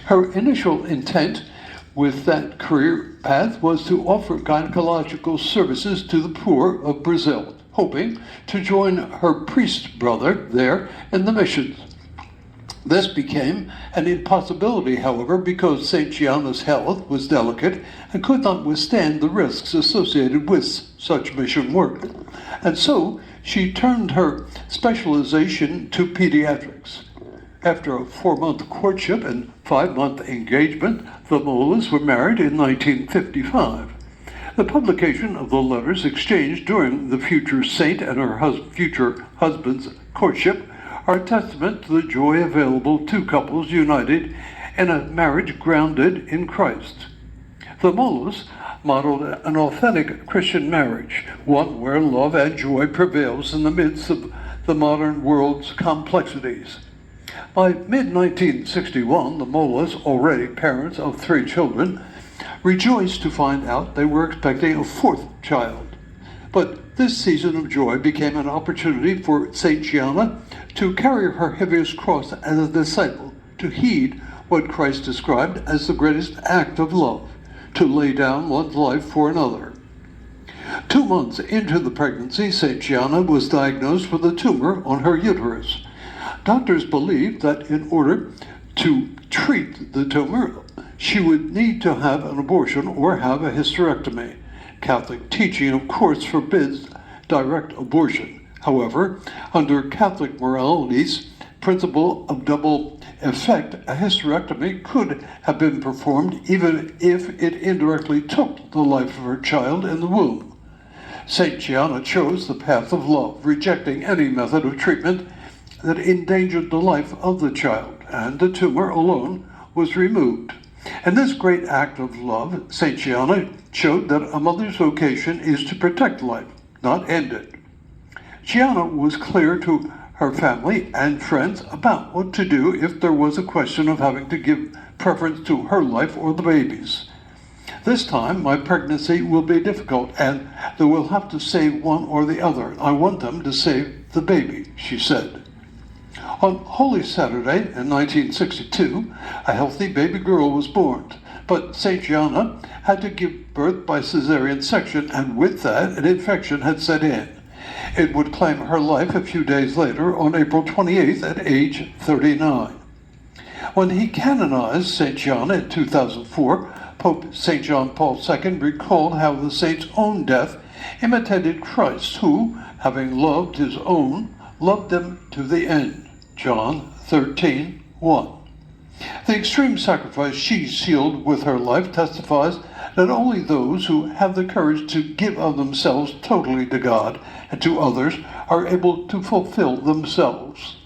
Her initial intent with that career path was to offer gynecological services to the poor of Brazil, hoping to join her priest brother there in the missions. This became an impossibility, however, because St. Gianna's health was delicate and could not withstand the risks associated with such mission work. And so she turned her specialization to pediatrics. After a 4-month courtship and 5-month engagement, the Mollas were married in 1955. The publication of the letters exchanged during the future saint and her future husband's courtship are a testament to the joy available to couples united in a marriage grounded in Christ. The Mollas modeled an authentic Christian marriage, one where love and joy prevails in the midst of the modern world's complexities. By mid-1961, the Mollas, already parents of 3 children, rejoiced to find out they were expecting a 4th child. But this season of joy became an opportunity for St. Gianna to carry her heaviest cross as a disciple, to heed what Christ described as the greatest act of love, to lay down one's life for another. 2 months into the pregnancy, St. Gianna was diagnosed with a tumor on her uterus. Doctors believed that in order to treat the tumor, she would need to have an abortion or have a hysterectomy. Catholic teaching, of course, forbids direct abortion. However, under Catholic morality's principle of double effect, a hysterectomy could have been performed even if it indirectly took the life of her child in the womb. St. Gianna chose the path of love, rejecting any method of treatment that endangered the life of the child, and the tumor alone was removed. In this great act of love, St. Gianna showed that a mother's vocation is to protect life, not end it. Gianna was clear to her family and friends about what to do if there was a question of having to give preference to her life or the baby's. This time, my pregnancy will be difficult, and they will have to save one or the other. I want them to save the baby, she said. On Holy Saturday in 1962, a healthy baby girl was born, but St. Gianna had to give birth by cesarean section, and with that, an infection had set in. It would claim her life a few days later on April 28th at age 39. When he canonized St. John in 2004, Pope St. John Paul II recalled how the saint's own death imitated Christ, who, having loved his own, loved them to the end. John 13:1. The extreme sacrifice she sealed with her life testifies that only those who have the courage to give of themselves totally to God and to others are able to fulfill themselves.